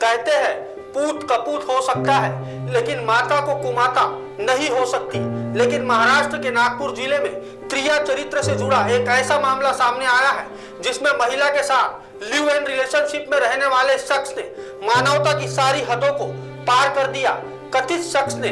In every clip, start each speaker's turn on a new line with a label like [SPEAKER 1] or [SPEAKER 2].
[SPEAKER 1] कहते हैं पूत कपूत हो सकता है लेकिन माता को कुमाता नहीं हो सकती। लेकिन महाराष्ट्र के नागपुर जिले में त्रिया चरित्र से जुड़ा एक ऐसा मामला सामने आया है जिसमें महिला के साथ लिव इन रिलेशनशिप में रहने वाले शख्स ने मानवता की सारी हदों को पार कर दिया। कथित शख्स ने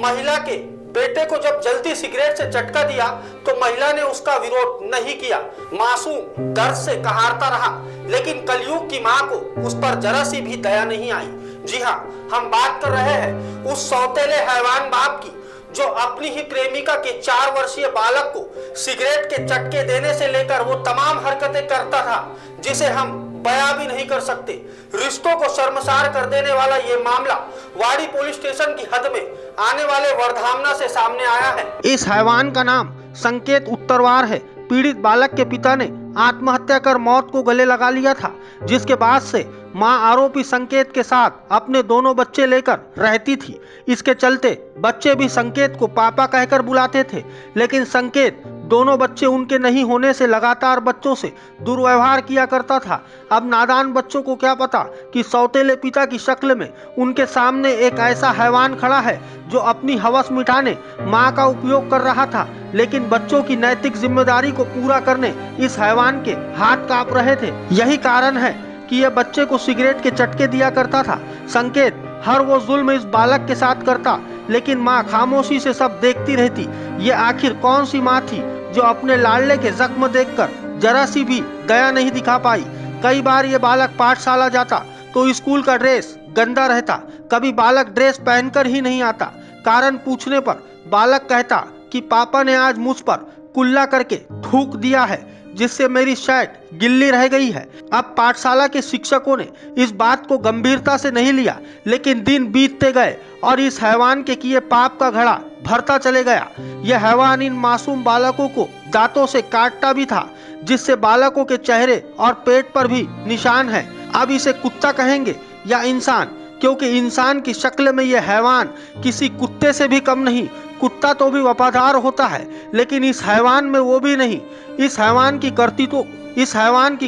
[SPEAKER 1] महिला के बेटे को जब जल्दी सिगरेट से झटका दिया तो महिला ने उसका विरोध नहीं किया। मासूम दर्द से कहारता रहा, लेकिन कलयुग की मां को उस पर जरा सी भी दया नहीं आई। जी हाँ, हम बात कर रहे हैं उस सौतेले हैवान बाप की जो अपनी ही प्रेमिका के 4 वर्षीय बालक को सिगरेट के चटके देने से लेकर वो तमाम हरकतें करता था जिसे हम बयां भी नहीं कर सकते। रिश्तों को शर्मसार कर देने वाला ये मामला वाड़ी पुलिस स्टेशन की हद में आने वाले वर्धामना से सामने आया है। इस हैवान का नाम संकेत उत्तरवार है। पीड़ित बालक के पिता ने आत्महत्या कर मौत को गले लगा लिया था, जिसके बाद से मां आरोपी संकेत के साथ अपने दोनों बच्चे लेकर रहती थी। इसके चलते बच्चे भी संकेत को पापा कहकर बुलाते थे, लेकिन संकेत दोनों बच्चे उनके नहीं होने से लगातार बच्चों से दुर्व्यवहार किया करता था। अब नादान बच्चों को क्या पता कि सौतेले पिता की शक्ल में उनके सामने एक ऐसा हैवान खड़ा है जो अपनी हवस मिटाने मां का उपयोग कर रहा था, लेकिन बच्चों की नैतिक जिम्मेदारी को पूरा करने इस हैवान के हाथ कांप रहे थे। यही कारण है कि यह बच्चे को सिगरेट के चटके दिया करता था। संकेत हर वो जुल्म इस बालक के साथ करता, लेकिन माँ खामोशी से सब देखती रहती। ये आखिर कौन सी माँ थी जो अपने लाडले के जख्म देखकर जरा सी भी दया नहीं दिखा पाई। कई बार ये बालक पाठशाला जाता तो स्कूल का ड्रेस गंदा रहता, कभी बालक ड्रेस पहनकर ही नहीं आता। कारण पूछने पर बालक कहता कि पापा ने आज मुझ पर कुल्ला करके थूक दिया है, जिससे मेरी शर्ट गिल्ली रह गई है। अब पाठशाला के शिक्षकों ने इस बात को गंभीरता से नहीं लिया, लेकिन दिन बीतते गए और इस हैवान के किए पाप का घड़ा भरता चले गया। यह हैवान इन मासूम बालकों को दांतों से काटता भी था, जिससे बालकों के चेहरे और पेट पर भी निशान है। अब इसे कुत्ता कहेंगे या इंसान, क्योंकि इंसान की शक्ल में यह हैवान किसी कुत्ते से भी कम नहीं। कुत्ता तो भी वफादार होता है, लेकिन इस हैवान में वो भी नहीं। इस हैवान की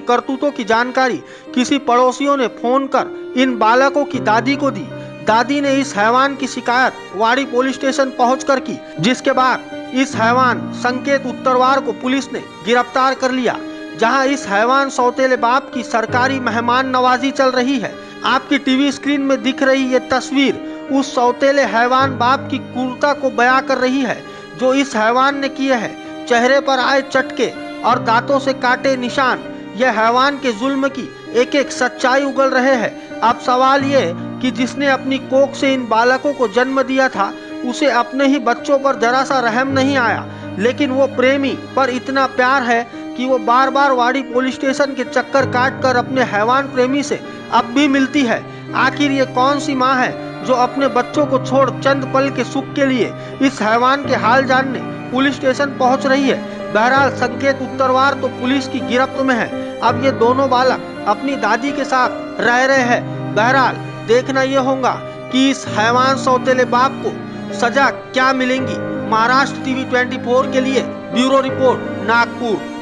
[SPEAKER 1] करतूतों की जानकारी किसी पड़ोसियों ने फोन कर इन बालकों की दादी को दी। दादी ने इस हैवान की शिकायत वाड़ी पुलिस स्टेशन पहुंचकर की, जिसके बाद इस हैवान संकेत उत्तरवार को पुलिस ने गिरफ्तार कर लिया। जहां इस हैवान सौतेले बाप की सरकारी मेहमान नवाजी चल रही है। आपकी टीवी स्क्रीन में दिख रही ये तस्वीर उस सौतेले हैवान बाप की क्रूरता को बयां कर रही है जो इस हैवान ने किए हैं। चेहरे पर आए चटके और दांतों से काटे निशान, यह हैवान के जुल्म की एक एक सच्चाई उगल रहे हैं। अब सवाल ये कि जिसने अपनी कोख से इन बालकों को जन्म दिया था, उसे अपने ही बच्चों पर जरा सा रहम नहीं आया, लेकिन वो प्रेमी पर इतना प्यार है कि वो बार बार वाड़ी पुलिस स्टेशन के चक्कर काट कर अपने हैवान प्रेमी से अब भी मिलती है। आखिर ये कौन सी माँ है जो अपने बच्चों को छोड़ चंद पल के सुख के लिए इस हैवान के हाल जानने पुलिस स्टेशन पहुंच रही है। बहरहाल संकेत उत्तरवार तो पुलिस की गिरफ्त में है। अब ये दोनों बालक अपनी दादी के साथ रह रहे हैं। बहरहाल देखना ये होगा कि इस हैवान सौतेले बाप को सजा क्या मिलेंगी। महाराष्ट्र टीवी 24 के लिए ब्यूरो रिपोर्ट, नागपुर।